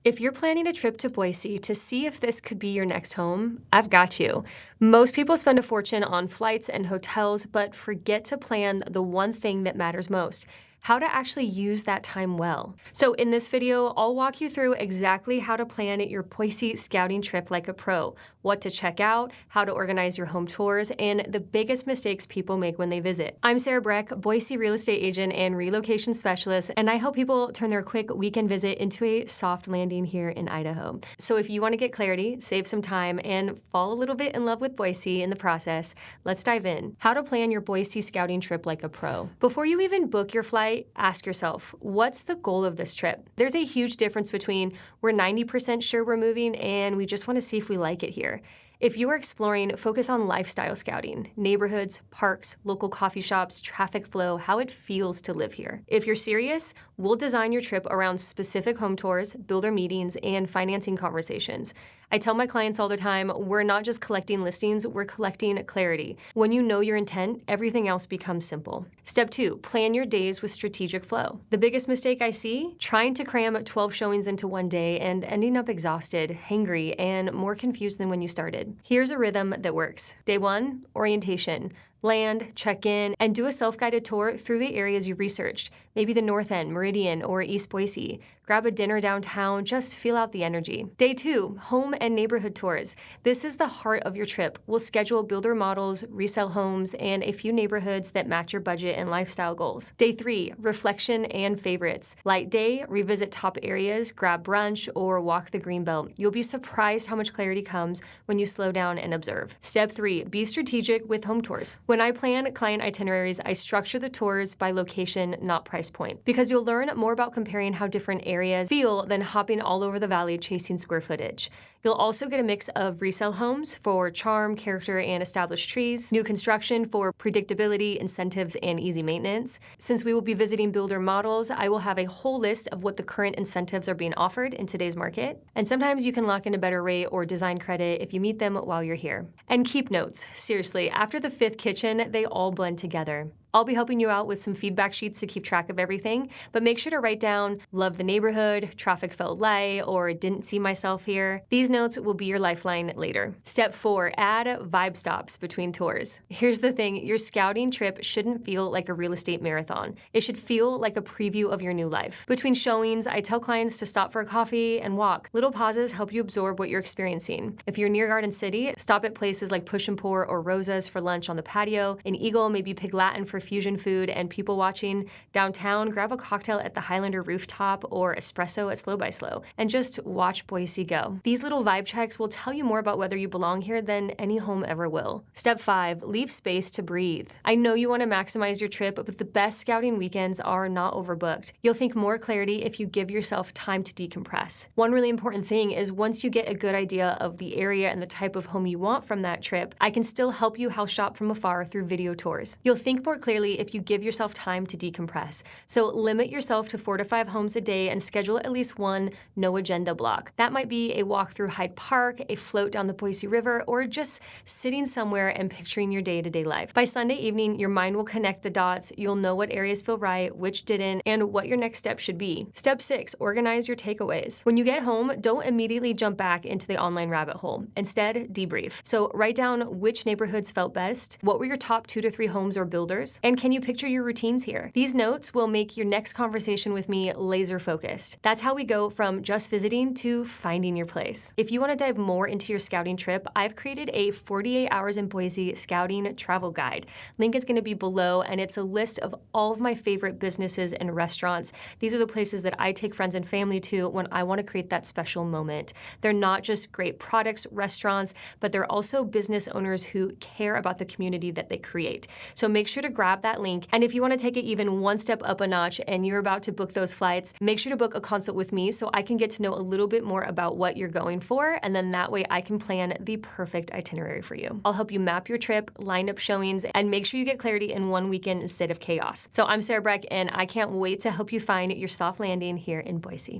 If you're planning a trip to Boise to see if this could be your next home, I've got you. Most people spend a fortune on flights and hotels, but forget to plan the one thing that matters most: how to actually use that time well. So in this video, I'll walk you through exactly how to plan your Boise scouting trip like a pro, what to check out, how to organize your home tours, and the biggest mistakes people make when they visit. I'm Sarah Breck, Boise real estate agent and relocation specialist, and I help people turn their quick weekend visit into a soft landing here in Idaho. So if you want to get clarity, save some time, and fall a little bit in love with Boise in the process, let's dive in. How to plan your Boise scouting trip like a pro. Before you even book your flight, ask yourself, what's the goal of this trip? There's a huge difference between we're 90% sure we're moving and we just want to see if we like it here. If you are exploring, focus on lifestyle scouting, neighborhoods, parks, local coffee shops, traffic flow, how it feels to live here. If you're serious, we'll design your trip around specific home tours, builder meetings, and financing conversations. I tell my clients all the time, we're not just collecting listings, we're collecting clarity. When you know your intent, everything else becomes simple. Step 2, plan your days with strategic flow. The biggest mistake I see, trying to cram 12 showings into one day and ending up exhausted, hangry, and more confused than when you started. Here's a rhythm that works. Day 1, orientation. Land, check in, and do a self-guided tour through the areas you've researched. Maybe the North End, Meridian, or East Boise. Grab a dinner downtown, just feel out the energy. Day 2, home and neighborhood tours. This is the heart of your trip. We'll schedule builder models, resale homes, and a few neighborhoods that match your budget and lifestyle goals. Day 3, reflection and favorites. Light day, revisit top areas, grab brunch, or walk the greenbelt. You'll be surprised how much clarity comes when you slow down and observe. Step 3, be strategic with home tours. When I plan client itineraries, I structure the tours by location, not price point, because you'll learn more about comparing how different areas feel than hopping all over the valley chasing square footage. You'll also get a mix of resale homes for charm, character, and established trees, new construction for predictability, incentives, and easy maintenance. Since we will be visiting builder models, I will have a whole list of what the current incentives are being offered in today's market. And sometimes you can lock in a better rate or design credit if you meet them while you're here. And keep notes. Seriously, after the 5th kitchen, they all blend together. I'll be helping you out with some feedback sheets to keep track of everything, but make sure to write down love the neighborhood, traffic felt light, or didn't see myself here. These notes will be your lifeline later. Step 4, add vibe stops between tours. Here's the thing, your scouting trip shouldn't feel like a real estate marathon. It should feel like a preview of your new life. Between showings, I tell clients to stop for a coffee and walk. Little pauses help you absorb what you're experiencing. If you're near Garden City, stop at places like Push and Pour or Rosa's for lunch on the patio. In Eagle, maybe Pig Latin for fusion food and people watching. Downtown, grab a cocktail at the Highlander rooftop or espresso at Slow by Slow, and just watch Boise go. These little vibe checks will tell you more about whether you belong here than any home ever will. Step 5, leave space to breathe. I know you want to maximize your trip, but the best scouting weekends are not overbooked. You'll think more clarity if you give yourself time to decompress. One really important thing is once you get a good idea of the area and the type of home you want from that trip, I can still help you house shop from afar through video tours. You'll think more clearly if you give yourself time to decompress. So limit yourself to 4 to 5 homes a day and schedule at least one no agenda block. That might be a walk through Hyde Park, a float down the Boise River, or just sitting somewhere and picturing your day-to-day life. By Sunday evening, your mind will connect the dots. You'll know what areas feel right, which didn't, and what your next step should be. Step 6, organize your takeaways. When you get home, don't immediately jump back into the online rabbit hole. Instead, debrief. So write down which neighborhoods felt best, what were your top 2 to 3 homes or builders, and can you picture your routines here? These notes will make your next conversation with me laser focused. That's how we go from just visiting to finding your place. If you want to dive more into your scouting trip, I've created a 48 hours in Boise scouting travel guide. Link is going to be below, and it's a list of all of my favorite businesses and restaurants. These are the places that I take friends and family to when I want to create that special moment. They're not just great products, restaurants, but they're also business owners who care about the community that they create. So make sure to grab that link. And if you want to take it even one step up a notch and you're about to book those flights, make sure to book a consult with me so I can get to know a little bit more about what you're going for, and then that way I can plan the perfect itinerary for you. I'll help you map your trip, line up showings, and make sure you get clarity in one weekend instead of chaos. So I'm Sarah Breck, and I can't wait to help you find your soft landing here in Boise.